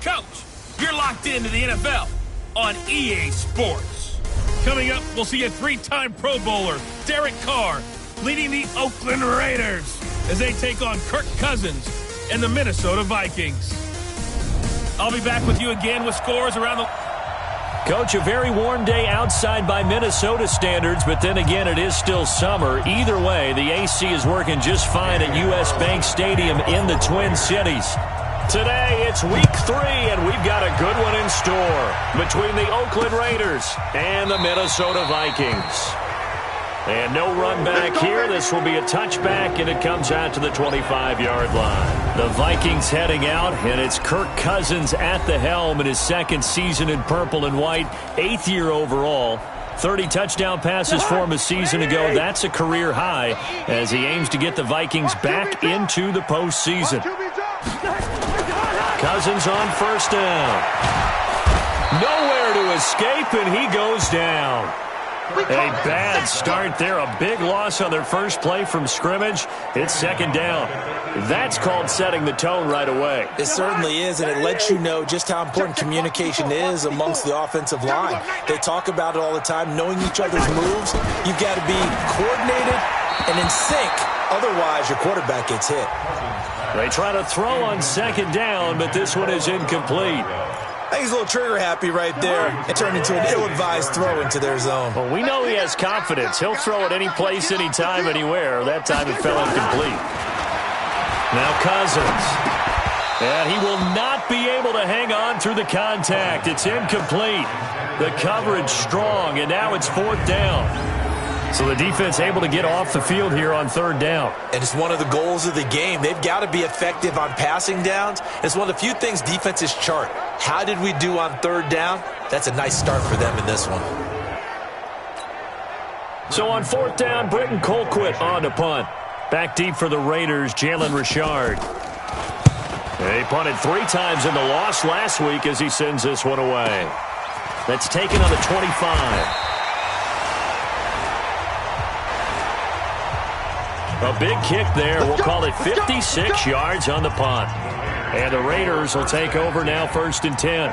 coach. You're locked into the NFL on EA Sports. Coming up, we'll see a 3-time Pro Bowler, Derek Carr, leading the Oakland Raiders as they take on Kirk Cousins and the Minnesota Vikings. I'll be back with you again with scores around the... Coach, a very warm day outside by Minnesota standards, but then again, it is still summer. Either way, the AC is working just fine at U.S. Bank Stadium in the Twin Cities. Today, it's week 3, and we've got a good one in store between the Oakland Raiders and the Minnesota Vikings. And no run back here. This will be a touchback, and it comes out to the 25-yard line. The Vikings heading out, and it's Kirk Cousins at the helm in his second season in purple and white, 8th year overall. 30 touchdown passes for him a season ago. That's a career high as he aims to get the Vikings back into the postseason. Cousins on first down. Nowhere to escape, and he goes down. A bad start there. A big loss on their first play from scrimmage. It's second down. That's called setting the tone right away. It certainly is, and it lets you know just how important communication is amongst the offensive line. They talk about it all the time, knowing each other's moves. You've got to be coordinated and in sync. Otherwise, your quarterback gets hit. They try to throw on second down, but this one is incomplete. I think he's a little trigger-happy right there. It turned into an ill-advised throw into their zone. Well, we know he has confidence. He'll throw it any place, anytime, anywhere. That time it fell incomplete. Now Cousins. And he will not be able to hang on through the contact. It's incomplete. The coverage strong, and now it's 4th down. So the defense able to get off the field here on 3rd down. And it's one of the goals of the game. They've got to be effective on passing downs. It's one of the few things defenses chart. How did we do on 3rd down? That's a nice start for them in this one. So on 4th down, Britton Colquitt on to punt. Back deep for the Raiders, Jalen Richard. They punted 3 times in the loss last week as he sends this one away. That's taken on the 25. A big kick there. We'll call it 56 yards on the punt. And the Raiders will take over now 1st and 10.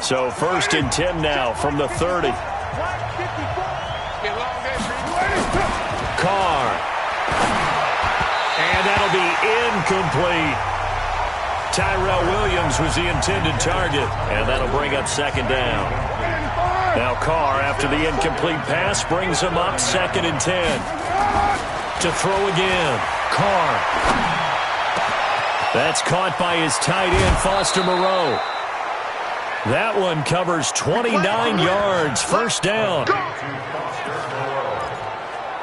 So 1st and 10 now from the 30. Carr. And that'll be incomplete. Tyrell Williams was the intended target, and that'll bring up 2nd down. Now Carr, after the incomplete pass, brings him up 2nd and 10. To throw again. Carr. That's caught by his tight end, Foster Moreau. That one covers 29 yards. 1st down.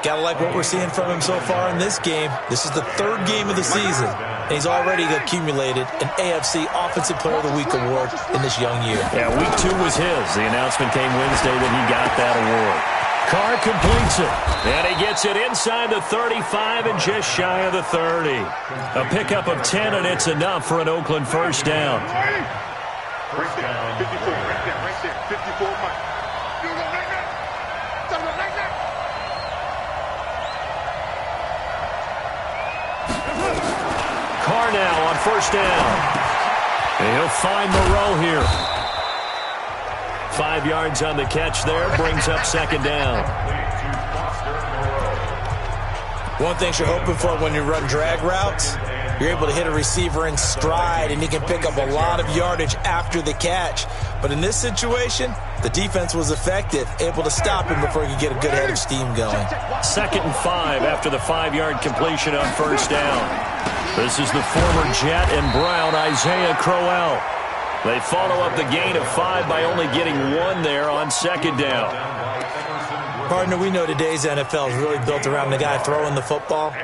Gotta like what we're seeing from him so far in this game. This is the 3rd game of the season, and he's already accumulated an AFC Offensive Player of the Week award in this young year. Yeah, week 2 was his. The announcement came Wednesday that he got that award. Carr completes it, and he gets it inside the 35 and just shy of the 30. A pickup of 10, and it's enough for an Oakland 1st down. First down. 54, right there, 54. Carr now on 1st down. And he'll find Moreau here. 5 yards on the catch there. Brings up 2nd down. One thing you're hoping for when you run drag routes, you're able to hit a receiver in stride, and he can pick up a lot of yardage after the catch. But in this situation, the defense was effective, able to stop him before he could get a good head of steam going. 2nd and 5 after the 5-yard completion on 1st down. This is the former Jet and Brown, Isaiah Crowell. They follow up the gain of 5 by only getting 1 there on 2nd down. Partner, we know today's NFL is really built around the guy throwing the football.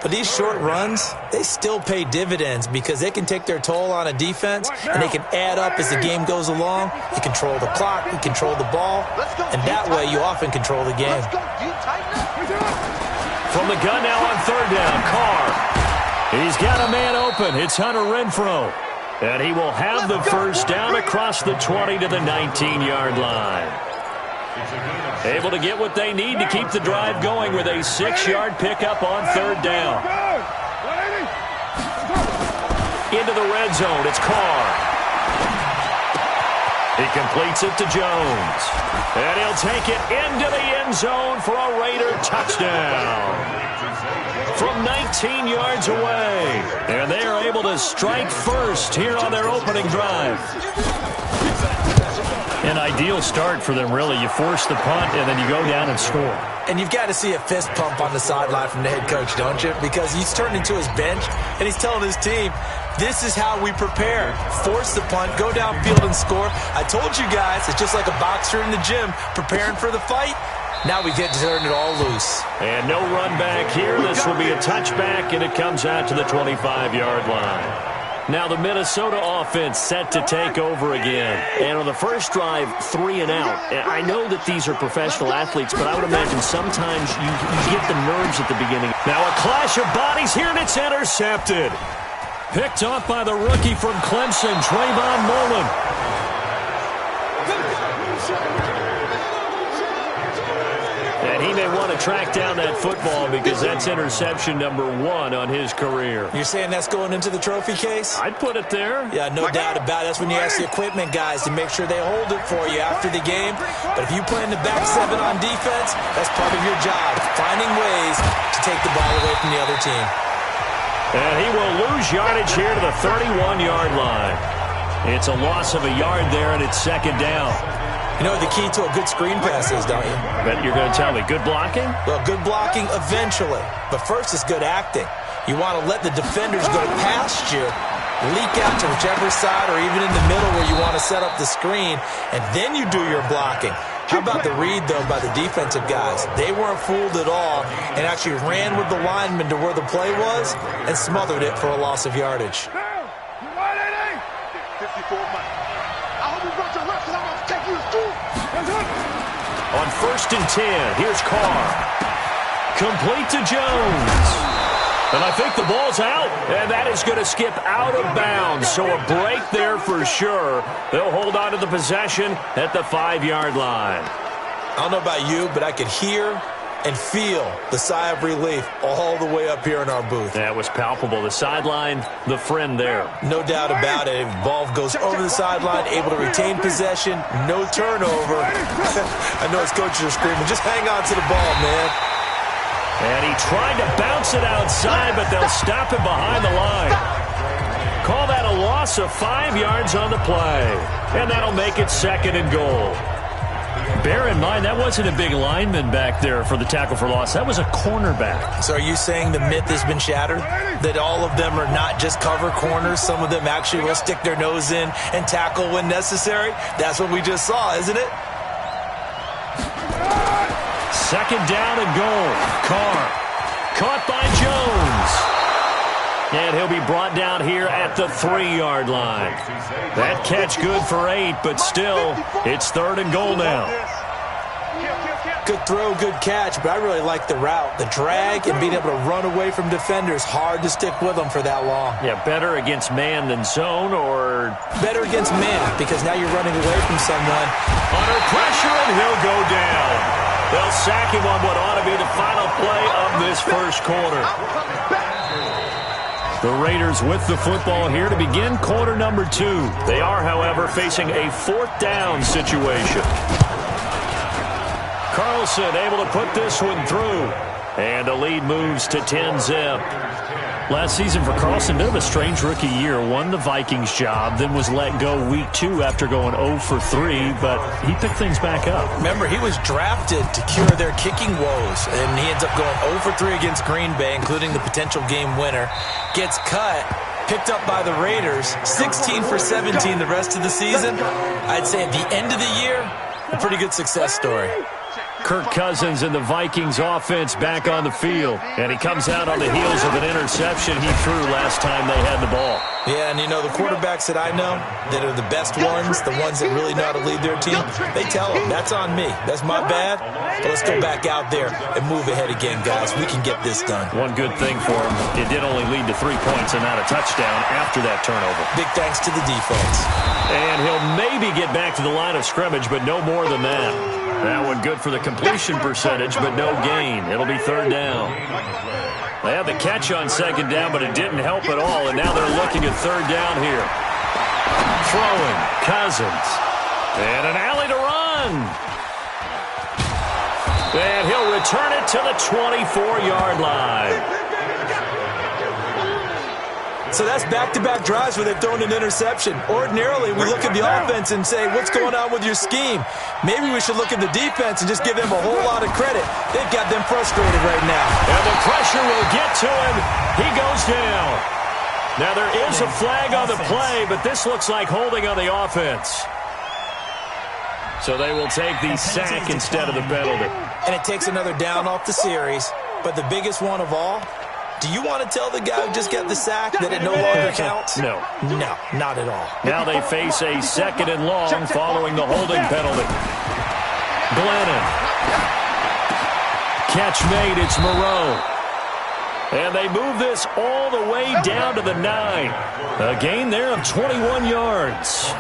But these short runs, they still pay dividends because they can take their toll on a defense, and they can add up as the game goes along. You control the clock, you control the ball, and that way you often control the game. From the gun now on 3rd down, Carr. He's got a man open. It's Hunter Renfrow. And he will have the 1st down across the 20 to the 19-yard line. Able to get what they need to keep the drive going with a 6-yard pickup on 3rd down. Into the red zone, it's Carr. He completes it to Jones. And he'll take it into the end zone for a Raider touchdown. From 19 yards away. And they are able to strike first here on their opening drive. An ideal start for them, really. You force the punt, and then you go down and score. And you've got to see a fist pump on the sideline from the head coach, don't you? Because he's turned into his bench, and he's telling his team, this is how we prepare. Force the punt, go downfield and score. I told you guys, it's just like a boxer in the gym preparing for the fight. Now we get to turn it all loose. And no run back here. This will be a touchback, and it comes out to the 25-yard line. Now the Minnesota offense set to take over again. And on the first drive, 3 and out. I know that these are professional athletes, but I would imagine sometimes you get the nerves at the beginning. Now a clash of bodies here, and it's intercepted. Picked off by the rookie from Clemson, Trayvon Mullen. And he may want to track down that football because that's interception number 1 on his career. You're saying that's going into the trophy case? I'd put it there. Yeah, no doubt about it. That's when you ask the equipment guys to make sure they hold it for you after the game. But if you play in the back 7 on defense, that's part of your job, finding ways to take the ball away from the other team. And he will lose yardage here to the 31-yard line. It's a loss of a yard there, and it's 2nd down. You know what the key to a good screen pass is, don't you? Bet you're going to tell me. Good blocking? Well, good blocking eventually. But first is good acting. You want to let the defenders go past you, leak out to whichever side or even in the middle where you want to set up the screen, and then you do your blocking. How about the read, though, by the defensive guys? They weren't fooled at all and actually ran with the lineman to where the play was and smothered it for a loss of yardage. On 1st and 10, here's Carr. Complete to Jones. And I think the ball's out. And that is going to skip out of bounds. So a break there for sure. They'll hold on to the possession at the 5-yard line. I don't know about you, but I could hear and feel the sigh of relief all the way up here in our booth. That was palpable. The sideline, the friend there. No doubt about it. Ball goes over the sideline, able to retain possession, no turnover. I know his coaches are screaming, just hang on to the ball, man. And he tried to bounce it outside, but they'll stop him behind the line. Call that a loss of 5 yards on the play. And that'll make it 2nd and goal. Bear in mind, that wasn't a big lineman back there for the tackle for loss. That was a cornerback. So are you saying the myth has been shattered? That all of them are not just cover corners? Some of them actually will stick their nose in and tackle when necessary? That's what we just saw, isn't it? 2nd down and goal. Carr caught by Jones. And he'll be brought down here at the 3-yard line. That catch good for 8, but still, it's 3rd and goal now. Good throw, good catch, but I really like the route. The drag and being able to run away from defenders. Hard to stick with them for that long. Yeah, better against man than zone, or... Better against man, because now you're running away from someone. Under pressure, and he'll go down. They'll sack him on what ought to be the final play of this first quarter. The Raiders with the football here to begin quarter number 2. They are, however, facing a 4th down situation. Carlson able to put this one through. And the lead moves to 10-zip. Last season for Carlson, bit of a strange rookie year. Won the Vikings job, then was let go week 2 after going 0 for 3, but he picked things back up. Remember, he was drafted to cure their kicking woes, and he ends up going 0 for 3 against Green Bay, including the potential game winner. Gets cut, picked up by the Raiders, 16 for 17 the rest of the season. I'd say at the end of the year, a pretty good success story. Kirk Cousins and the Vikings offense back on the field. And he comes out on the heels of an interception he threw last time they had the ball. Yeah, and you know, the quarterbacks that I know that are the best ones, the ones that really know how to lead their team, they tell them, that's on me. That's my bad. But let's go back out there and move ahead again, guys. We can get this done. One good thing for him, it did only lead to 3 points and not a touchdown after that turnover. Big thanks to the defense. And he'll maybe get back to the line of scrimmage, but no more than that. That good for the completion percentage, but no gain. It'll be third down. They had the catch on second down, but it didn't help at all, and now they're looking at third down here. Throwing, Cousins. And an alley to run. And he'll return it to the 24-yard line. So that's back-to-back drives where they've thrown an interception. Ordinarily, we look at the offense and say, what's going on with your scheme? Maybe we should look at the defense and just give them a whole lot of credit. They've got them frustrated right now. And the pressure will get to him. He goes down. Now, there is a flag on the play, but this looks like holding on the offense. So they will take the sack instead of the penalty. And it takes another down off the series. But the biggest one of all, do you want to tell the guy who just got the sack that it no longer counts? No. No, not at all. Now they face a second and long following the holding penalty. Glennon. Catch made. It's Moreau. And they move this all the way down to the 9. A gain there of 21 yards.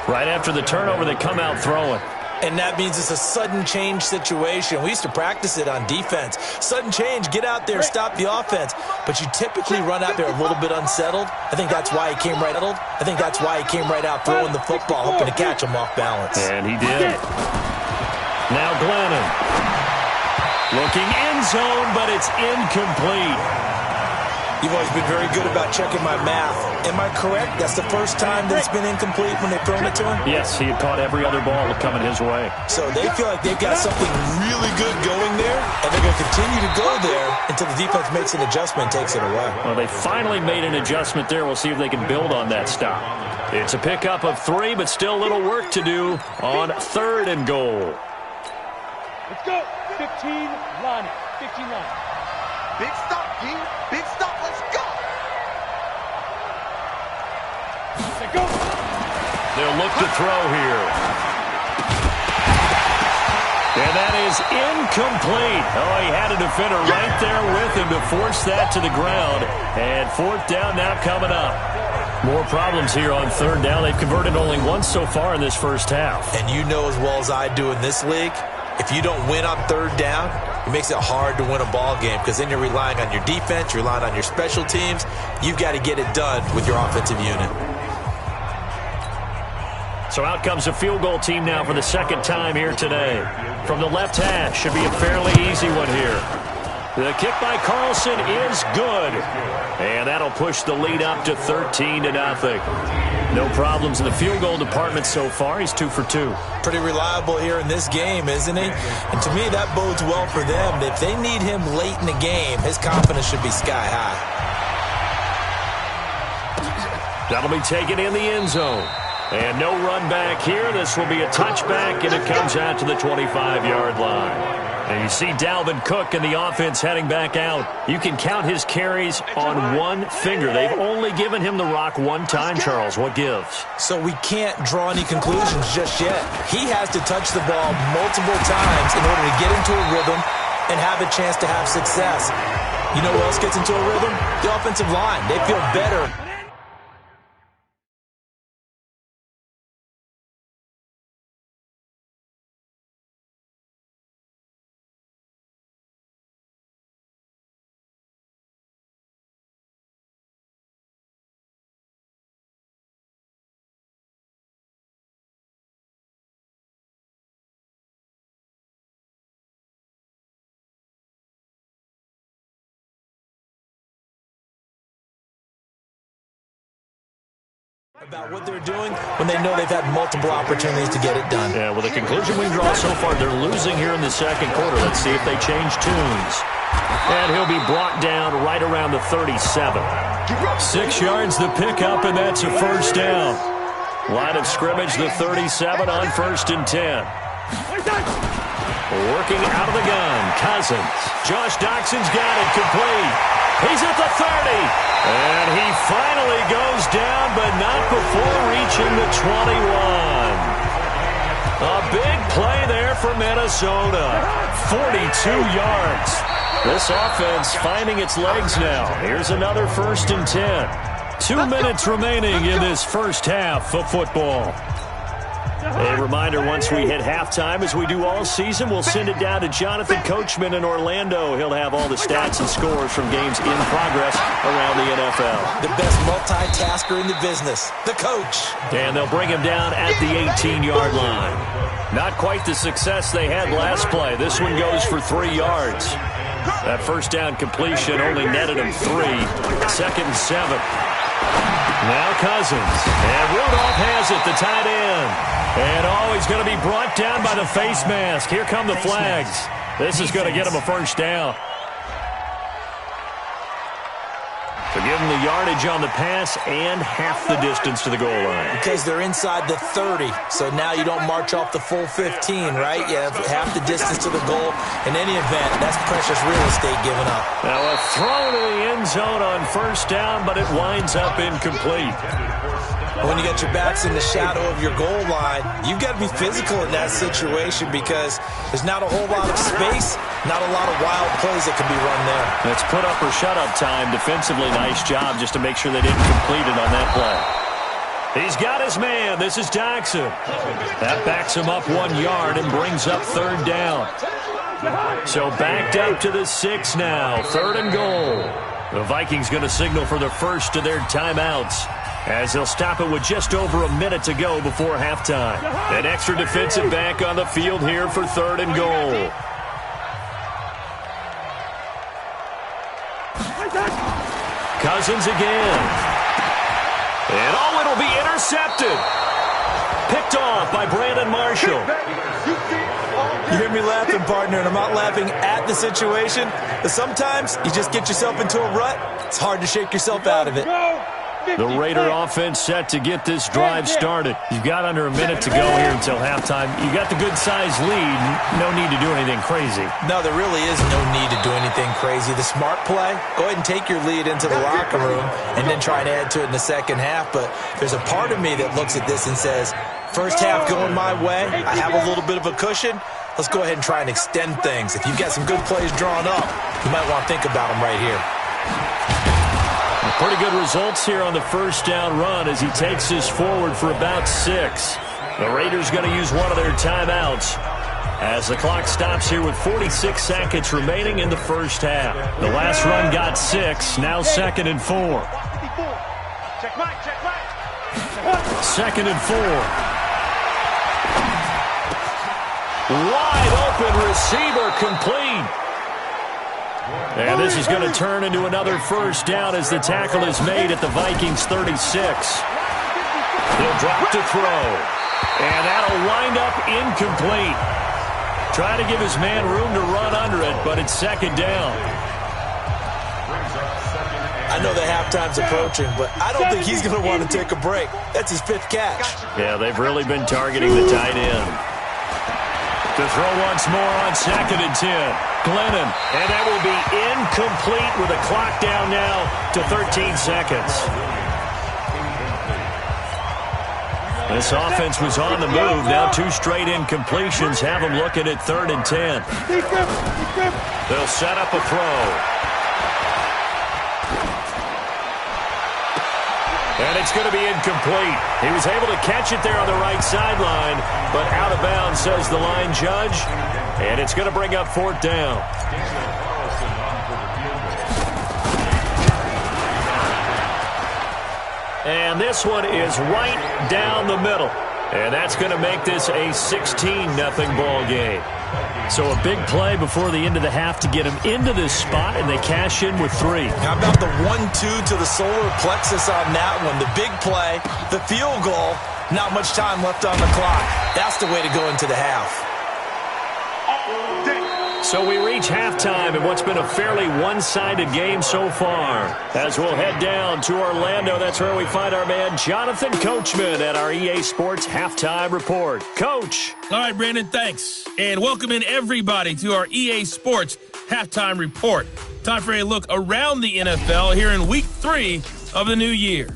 Right after the turnover, they come out throwing. And that means it's a sudden change situation. We used to practice it on defense. Sudden change, get out there, stop the offense. But you typically run out there a little bit unsettled. I think that's why he came right out throwing the football, hoping to catch him off balance. And he did. Now Glennon. Looking end zone, but it's incomplete. You've always been very good about checking my math. Am I correct? That's the first time that it's been incomplete when they've thrown it to him? Yes, he had caught every other ball coming his way. So they feel like they've got something really good going there, and they're going to continue to go there until the defense makes an adjustment and takes it away. Well, they finally made an adjustment there. We'll see if they can build on that stop. It's a pickup of 3, but still a little work to do on third and goal. Let's go. 15 line. 15 line. Big stop, G. Big stop. Let's go. Go. They'll look to throw here. And that is incomplete. Oh, he had a defender right there with him to force that to the ground. And fourth down now coming up. More problems here on third down. They've converted only once so far in this first half. And you know as well as I do in this league, if you don't win on third down, it makes it hard to win a ball game because then you're relying on your defense, you're relying on your special teams. You've got to get it done with your offensive unit. So out comes a field goal team now for the second time here today. From the left hash, should be a fairly easy one here. The kick by Carlson is good. And that'll push the lead up to 13-0. No problems in the field goal department so far. He's 2 for 2. Pretty reliable here in this game, isn't he? And to me, that bodes well for them. If they need him late in the game, his confidence should be sky high. That'll be taken in the end zone. And no run back here. This will be a touchback, and it comes out to the 25-yard line. And you see Dalvin Cook and the offense heading back out. You can count his carries on one finger. They've only given him the rock one time, Charles. What gives? So we can't draw any conclusions just yet. He has to touch the ball multiple times in order to get into a rhythm and have a chance to have success. You know who else gets into a rhythm? The offensive line. They feel better. About what they're doing when they know they've had multiple opportunities to get it done. Yeah, well, the conclusion we draw so far, they're losing here in the second quarter. Let's see if they change tunes. And he'll be brought down right around the 37. 6 yards the pickup, and that's a first down. Line of scrimmage, the 37 on 1st and 10. Working out of the gun, Cousins. Josh Doxson's got it complete. He's at the 30. And he finally goes down, but not before reaching the 21. A big play there for Minnesota. 42 yards. This offense finding its legs now. Here's another 1st and 10. 2 minutes remaining in this first half of football. A reminder, once we hit halftime, as we do all season, we'll send it down to Jonathan Coachman in Orlando. He'll have all the stats and scores from games in progress around the NFL. The best multitasker in the business, the coach. And they'll bring him down at the 18-yard line. Not quite the success they had last play. This one goes for 3 yards. That first down completion only netted him 3. 2nd and 7. Now Cousins. And Rudolph has it, the tight end. And he's going to be brought down by the face mask. Here come the flags. This is going to get him a first down. So give them the yardage on the pass and half the distance to the goal line. Because they're inside the 30, so now you don't march off the full 15, right? You have half the distance to the goal. In any event, that's precious real estate given up. Now a throw to the end zone on first down, but it winds up incomplete. When you got your backs in the shadow of your goal line, you've got to be physical in that situation because there's not a whole lot of space, not a lot of wild plays that can be run there. It's put up or shut up time. Defensively, nice job just to make sure they didn't complete it on that play. He's got his man. This is Jackson. That backs him up 1 yard and brings up 3rd down. So backed up to the 6 now. 3rd and goal. The Vikings going to signal for the first of their timeouts, as they'll stop it with just over a minute to go before halftime. An extra defensive back on the field here for 3rd and goal. Cousins again. And it'll be intercepted. Picked off by Brandon Marshall. You hear me laughing, partner, and I'm not laughing at the situation. But sometimes you just get yourself into a rut. It's hard to shake yourself out of it. The Raider offense set to get this drive started. You've got under a minute to go here until halftime. You got the good-sized lead. No need to do anything crazy. No, there really is no need to do anything crazy. The smart play, go ahead and take your lead into the locker room and then try and add to it in the second half. But there's a part of me that looks at this and says, first half going my way, I have a little bit of a cushion. Let's go ahead and try and extend things. If you've got some good plays drawn up, you might want to think about them right here. Pretty good results here on the first down run as he takes this forward for about 6. The Raiders going to use one of their timeouts as the clock stops here with 46 seconds remaining in the first half. The last run got 6, now 2nd and 4. 2nd and 4. Wide open receiver complete. And this is going to turn into another first down as the tackle is made at the Vikings 36. He'll drop to throw. And that'll wind up incomplete. Trying to give his man room to run under it, but it's 2nd down. I know the halftime's approaching, but I don't think he's going to want to take a break. That's his 5th catch. Yeah, they've really been targeting the tight end. To throw once more on 2nd and 10. Glennon. And that will be incomplete with a clock down now to 13 seconds. This offense was on the move. Now 2 straight incompletions have them looking at 3rd and 10. They'll set up a throw. And it's going to be incomplete. He was able to catch it there on the right sideline, but out of bounds, says the line judge. And it's going to bring up 4th down. And this one is right down the middle. And that's going to make this a 16-0 ball game. So a big play before the end of the half to get him into this spot, and they cash in with 3. How about the 1-2 to the solar plexus on that one? The big play, the field goal, not much time left on the clock. That's the way to go into the half. So we reach halftime in what's been a fairly one-sided game so far. As we'll head down to Orlando, that's where we find our man Jonathan Coachman at our EA Sports Halftime Report. Coach. All right, Brandon, thanks. And welcome in everybody to our EA Sports Halftime Report. Time for a look around the NFL here in Week 3 of the new year.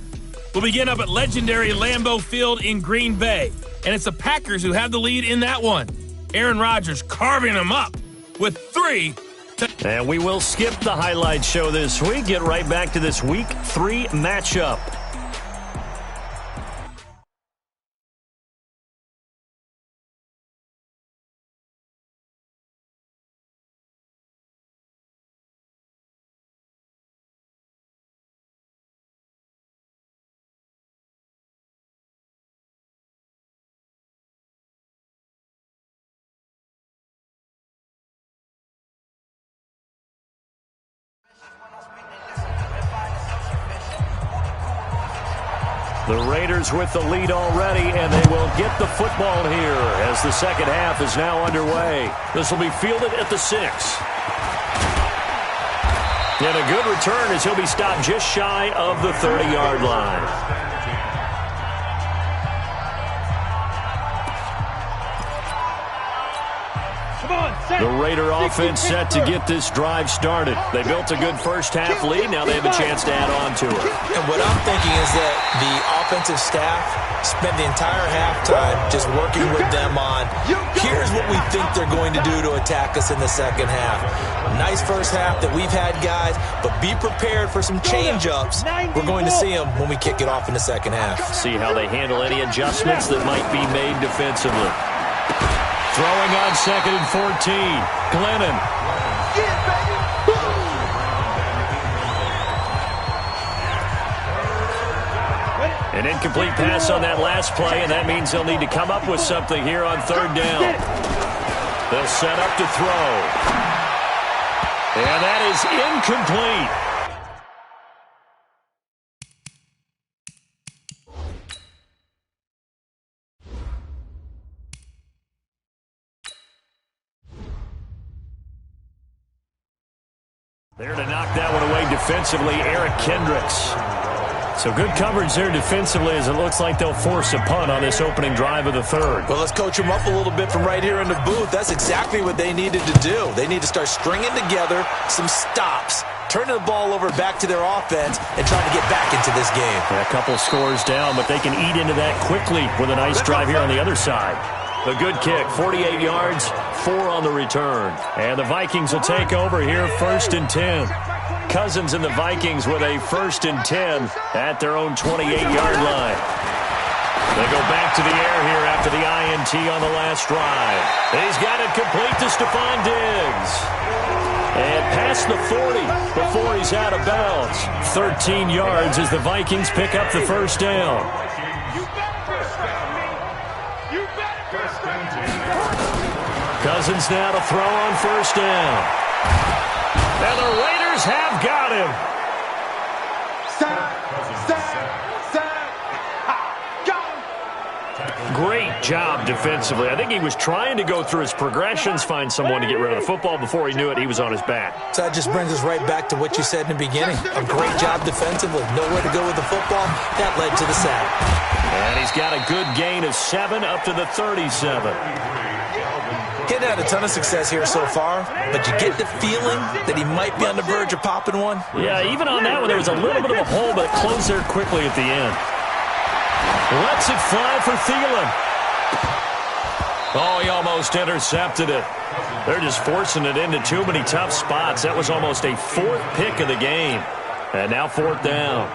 We'll begin up at legendary Lambeau Field in Green Bay. And it's the Packers who have the lead in that one. Aaron Rodgers carving them up with 3. And we will skip the highlight show this week. Get right back to this Week 3 matchup. The Raiders with the lead already, and they will get the football here as the second half is now underway. This will be fielded at the 6. And a good return as he'll be stopped just shy of the 30-yard line. The Raider offense set to get this drive started. They built a good first-half lead. Now they have a chance to add on to it. And what I'm thinking is that the offensive staff spent the entire halftime just working with them on, here's what we think they're going to do to attack us in the second half. Nice first half that we've had, guys, but be prepared for some change-ups. We're going to see them when we kick it off in the second half. See how they handle any adjustments that might be made defensively. Throwing on 2nd and 14. Glennon. An incomplete pass on that last play, and that means they'll need to come up with something here on 3rd down. They'll set up to throw. And that is incomplete. There to knock that one away defensively, Eric Kendricks. So good coverage there defensively as it looks like they'll force a punt on this opening drive of the 3rd. Well, let's coach them up a little bit from right here in the booth. That's exactly what they needed to do. They need to start stringing together some stops, turning the ball over back to their offense, and trying to get back into this game. Yeah, a couple scores down, but they can eat into that quickly with a nice drive here on the other side. A good kick, 48 yards, 4 on the return. And the Vikings will take over here, 1st and 10. Cousins and the Vikings with a 1st and 10 at their own 28-yard line. They go back to the air here after the INT on the last drive. He's got it complete to Stephon Diggs. And past the 40 before he's out of bounds. 13 yards as the Vikings pick up the 1st down. Cousins now to throw on 1st down. And the Raiders have got him. Great job defensively. I think he was trying to go through his progressions, find someone to get rid of the football. Before he knew it, he was on his back. So that just brings us right back to what you said in the beginning. A great job defensively. Nowhere to go with the football. That led to the sack. And he's got a good gain of 7 up to the 37. He's had a ton of success here so far, but you get the feeling that he might be on the verge of popping one. Yeah, even on that one, there was a little bit of a hole, but it closed there quickly at the end. Lets it fly for Thielen. Oh, he almost intercepted it. They're just forcing it into too many tough spots. That was almost a 4th pick of the game. And now 4th down.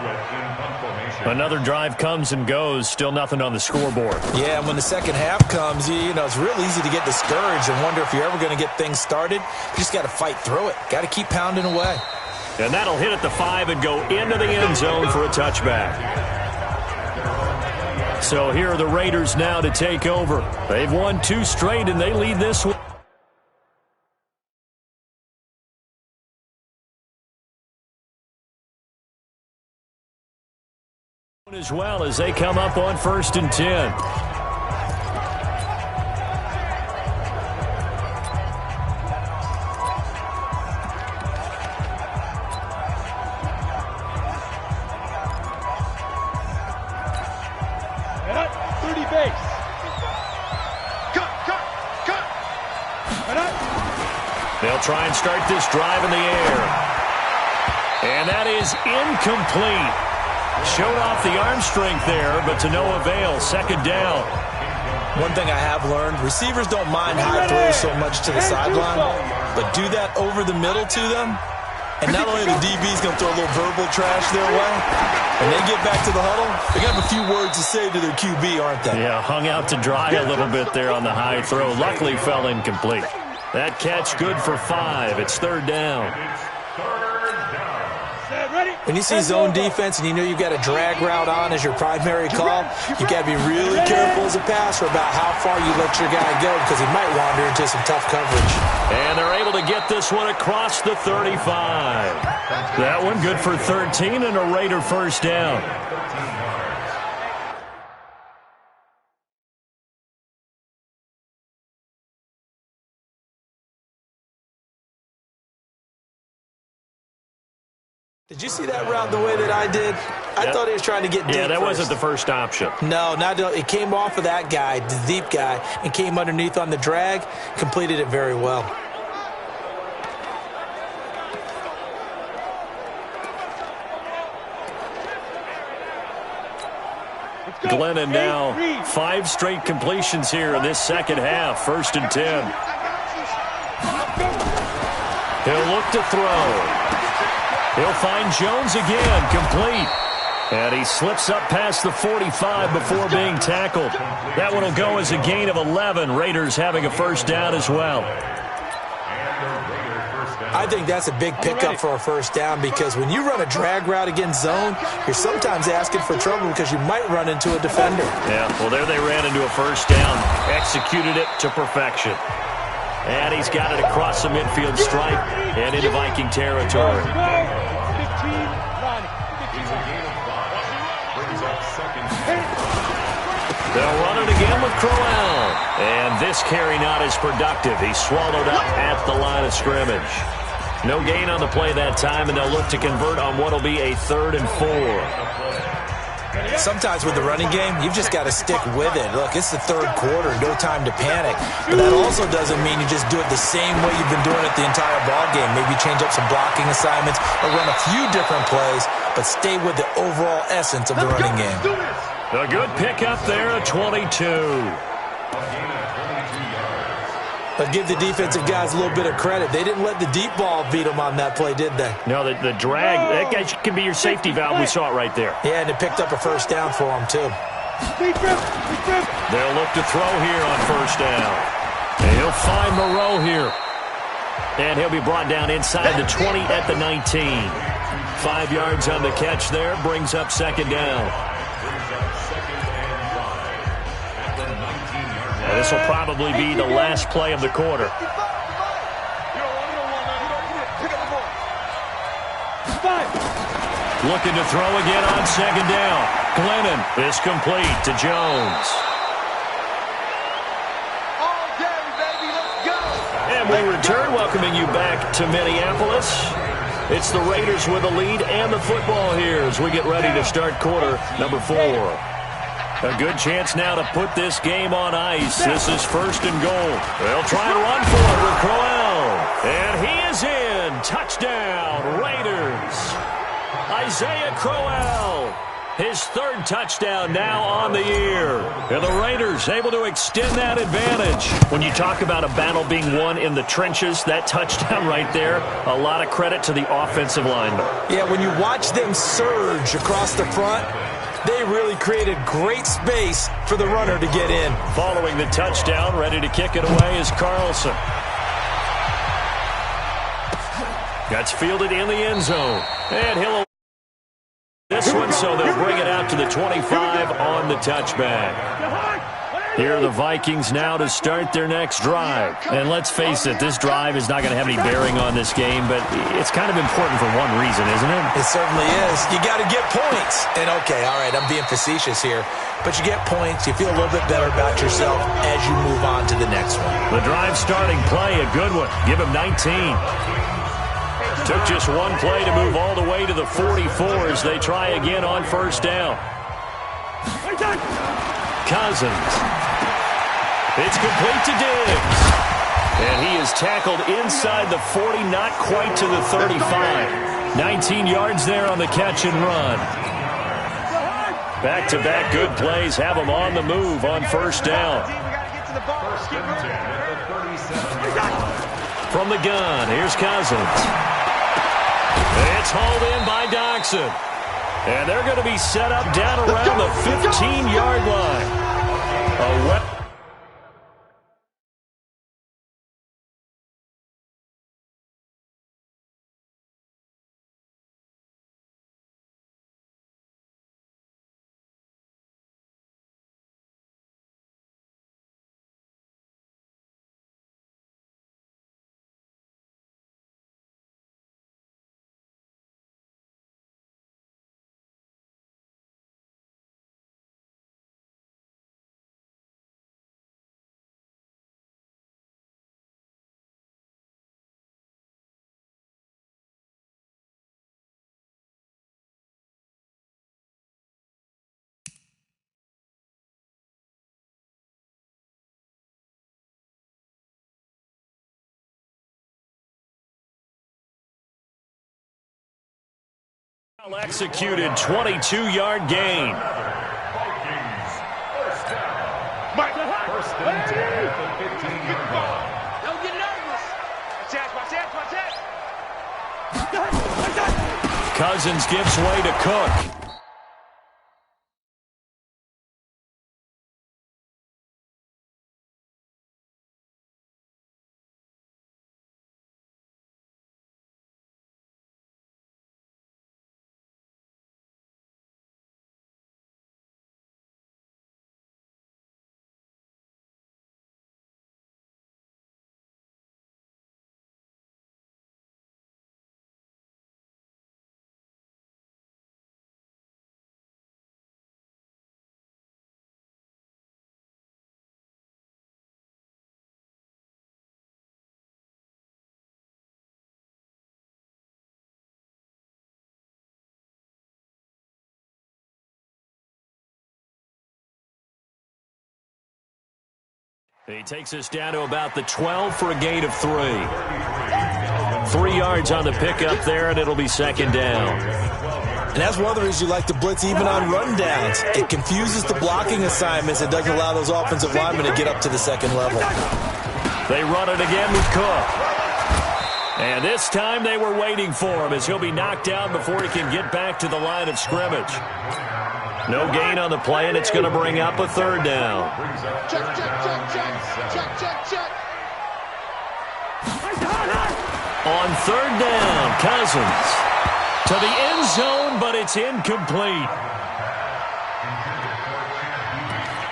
Another drive comes and goes. Still nothing on the scoreboard. Yeah, and when the second half comes, you know, it's real easy to get discouraged and wonder if you're ever going to get things started. You just got to fight through it. Got to keep pounding away. And that'll hit at the 5 and go into the end zone for a touchback. So here are the Raiders now to take over. They've won 2 straight, and they lead this one. As well as they come up on 1st and 10. Cut, 30 base. Cut. They'll try and start this drive in the air. And that is incomplete. Showed off the arm strength there, but to no avail. 2nd down. One thing I have learned, receivers don't mind high throws so much to the sideline, but do that over the middle to them, and not only the DB's going to throw a little verbal trash their way, when they get back to the huddle, they're going to have a few words to say to their QB, aren't they? Yeah, hung out to dry a little bit there on the high throw. Luckily fell incomplete. That catch good for 5. It's 3rd down. When you see zone defense and you know you've got a drag route on as your primary call, you've got to be really careful as a passer about how far you let your guy go because he might wander into some tough coverage. And they're able to get this one across the 35. That one good for 13 and a Raider 1st down. Did you see that route the way that I did? I thought he was trying to get deep. Yeah, that first. wasn't the first option. No, it came off of that guy, the deep guy, and came underneath on the drag, completed it very well. Glennon now 5 straight completions here in this second half. 1st and 10. He'll look to throw. He'll find Jones again, complete. And he slips up past the 45 before being tackled. That one will go as a gain of 11. Raiders having a first down as well. I think that's a big pickup for a first down because when you run a drag route against zone, you're sometimes asking for trouble because you might run into a defender. Yeah, well, there they ran into a first down. Executed it to perfection. And he's got it across the midfield stripe and into Viking territory. They'll run it again with Crowell. And this carry not as productive. He's swallowed up at the line of scrimmage. No gain on the play that time, and they'll look to convert on what will be a 3rd and 4. Sometimes with the running game, you've just got to stick with it. Look, it's the 3rd quarter, no time to panic. But that also doesn't mean you just do it the same way you've been doing it the entire ball game. Maybe change up some blocking assignments or run a few different plays, but stay with the overall essence of the running game. A good pickup there at 22. But give the defensive guys a little bit of credit. They didn't let the deep ball beat them on that play, did they? No, the drag, that guy can be your safety valve. We saw it right there. Yeah, and it picked up a first down for them, too. They'll look to throw here on first down. And he'll find Moreau here. And he'll be brought down inside the 20 at the 19. 5 yards on the catch there, brings up 2nd down. Well, this will probably be the last play of the quarter. Looking to throw again on 2nd down. Glennon is complete to Jones. And we return, welcoming you back to Minneapolis. It's the Raiders with the lead and the football here as we get ready to start quarter number 4. A good chance now to put this game on ice. This is 1st and goal. They'll try and run for it with Crowell. And he is in. Touchdown, Raiders. Isaiah Crowell. His 3rd touchdown now on the year. And the Raiders able to extend that advantage. When you talk about a battle being won in the trenches, that touchdown right there, a lot of credit to the offensive lineman. Yeah, when you watch them surge across the front, they really created great space for the runner to get in. Following the touchdown, ready to kick it away is Carlson. That's fielded in the end zone. And he'll this one, so they'll bring it out to the 25 on the touchback. Here are the Vikings now to start their next drive. And let's face it, this drive is not going to have any bearing on this game, but it's kind of important for one reason, isn't it? It certainly is. You got to get points. And, okay, all right, I'm being facetious here. But you get points, you feel a little bit better about yourself as you move on to the next one. The drive starting play, a good one. Give him 19. Took just one play to move all the way to the 44 as they try again on 1st down. Cousins. It's complete to Diggs. And he is tackled inside the 40, not quite to the 35. 19 yards there on the catch and run. Back-to-back good plays have him on the move on 1st down. From the gun, here's Cousins. It's hauled in by Doxson. And they're going to be set up down around the 15-yard line. Well executed 22-yard gain. First and 10 at the 15-yard line. Don't get nervous. Cousins gives way to Cook. He takes us down to about the 12 for a gain of 3. 3 yards on the pickup there, and it'll be second down. And that's one of the reasons you like to blitz even on rundowns. It confuses the blocking assignments. It doesn't allow those offensive linemen to get up to the second level. They run it again with Cook. And this time they were waiting for him as he'll be knocked down before he can get back to the line of scrimmage. No gain on the play, and it's going to bring up a third down. Check. On third down, Cousins to the end zone, but it's incomplete.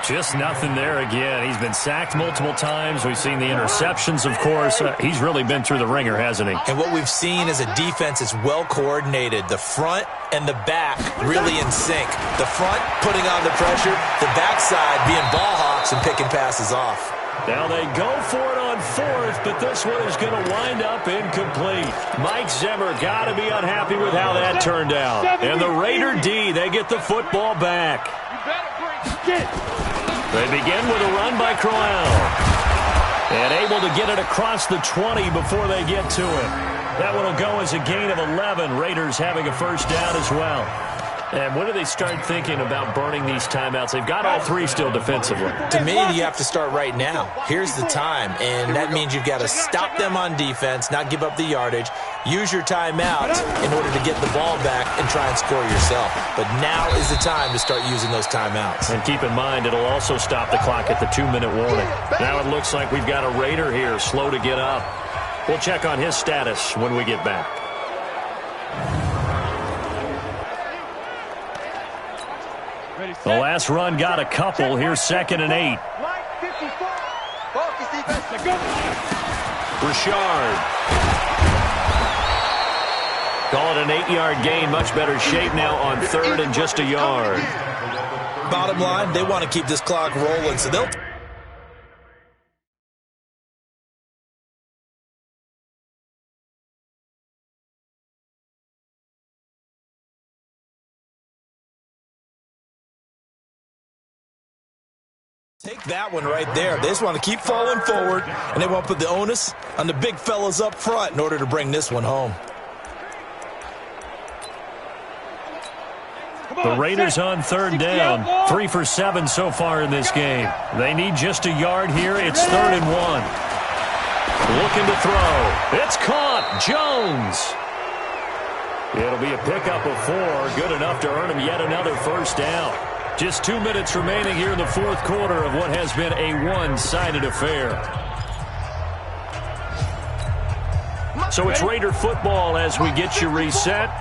Just nothing there again. He's been sacked multiple times. We've seen the interceptions, of course. He's really been through the ringer, hasn't he? And what we've seen is a defense that's well coordinated. The front and the back really in sync. The front putting on the pressure, the backside being ball hawks and picking passes off. Now they go for it on fourth, but this one is going to wind up incomplete. Mike Zimmer got to be unhappy with how that turned out. And the Raider D, they get the football back. They begin with a run by Crowell. And able to get it across the 20 before they get to it. That one will go as a gain of 11. Raiders having a first down as well. And when do they start thinking about burning these timeouts? They've got all 3 still defensively. To me, you have to start right now. Here's the time, and that means you've got to stop them on defense, not give up the yardage, use your timeout in order to get the ball back and try and score yourself. But now is the time to start using those timeouts. And keep in mind, it'll also stop the clock at the 2-minute warning. Now it looks like we've got a Raider here, slow to get up. We'll check on his status when we get back. The last run got a couple. Here's 2nd and 8. Richard. Call it an 8-yard gain. Much better shape now on 3rd and just a yard. Bottom line, they want to keep this clock rolling, so they'll... take that one right there. They just want to keep falling forward, and they want to put the onus on the big fellas up front in order to bring this one home. The Raiders on 3rd down. 3 for 7 so far in this game. They need just a yard here. It's 3rd and 1. Looking to throw. It's caught. Jones. It'll be a pickup of 4. Good enough to earn him yet another first down. Just 2 minutes remaining here in the 4th quarter of what has been a one-sided affair. So it's Raider football as we get you reset.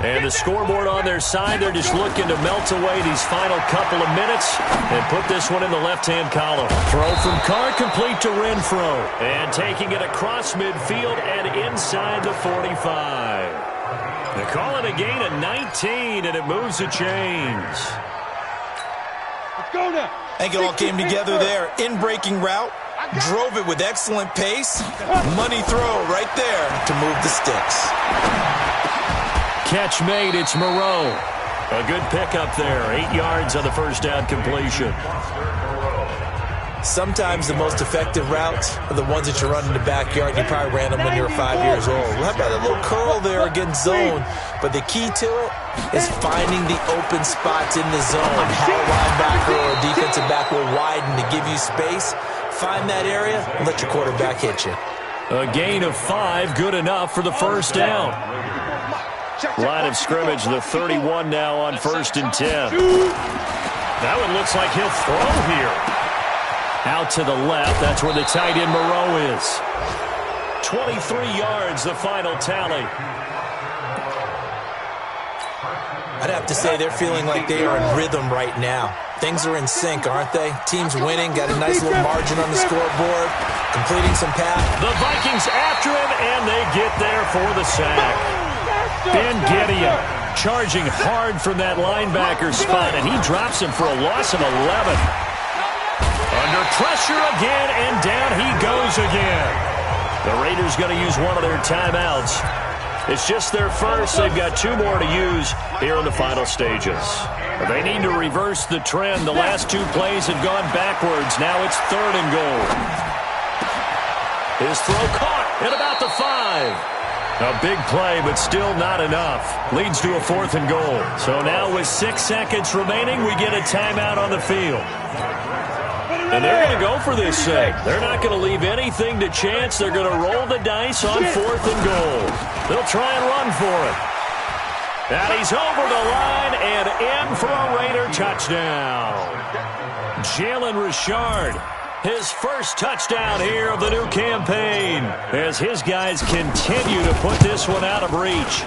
And the scoreboard on their side, they're just looking to melt away these final couple of minutes and put this one in the left-hand column. Throw from Carr complete to Renfro. And taking it across midfield and inside the 45. They call it a gain of 19, and it moves the chains. I think it all came together there. In-breaking route, drove it with excellent pace. Money throw right there to move the sticks. Catch made, it's Moreau. A good pickup there, 8 yards on the first down completion. Sometimes the most effective routes are the ones that you run in the backyard. You probably ran them when you were 5 years old. How about a little curl there against zone? But the key to it is finding the open spots in the zone. How a linebacker or a defensive back will widen to give you space. Find that area and let your quarterback hit you. A gain of 5, good enough for the first down. Line of scrimmage, the 31 now on 1st and 10. That one looks like he'll throw here. Out to the left, that's where the tight end Moreau is. 23 yards, the final tally. I'd have to say they're feeling like they are in rhythm right now. Things are in sync, aren't they? Team's winning, got a nice little margin on the scoreboard, completing some passes. The Vikings after him, and they get there for the sack. Ben Gideon charging hard from that linebacker spot, and he drops him for a loss of 11. Under pressure again, and down he goes again. The Raiders going to use one of their timeouts. It's just their first. They've got 2 more to use here in the final stages. They need to reverse the trend. The last 2 plays have gone backwards. Now it's 3rd and goal. His throw caught at about the 5. A big play, but still not enough. Leads to a 4th and goal. So now with 6 seconds remaining, we get a timeout on the field. And they're going to go for this thing. They're not going to leave anything to chance. They're going to roll the dice on 4th and goal. They'll try and run for it. And he's over the line and in for a Raider touchdown. Jalen Richard, his first touchdown here of the new campaign, as his guys continue to put this one out of reach.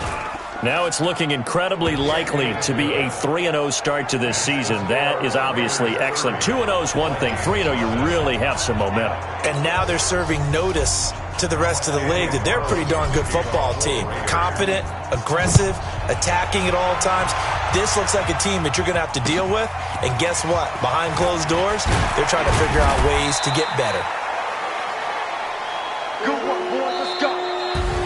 Now it's looking incredibly likely to be a 3-0 start to this season. That is obviously excellent. 2-0 is one thing. 3-0, you really have some momentum. And now they're serving notice to the rest of the league that they're a pretty darn good football team. Confident, aggressive, attacking at all times. This looks like a team that you're going to have to deal with. And guess what? Behind closed doors, they're trying to figure out ways to get better.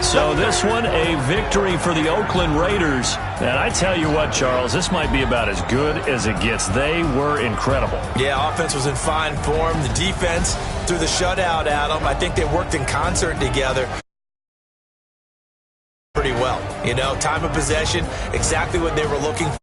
So this one, a victory for the Oakland Raiders. And I tell you what, Charles, this might be about as good as it gets. They were incredible. Yeah, offense was in fine form. The defense threw the shutout at them. I think they worked in concert together pretty well. You know, time of possession, exactly what they were looking for.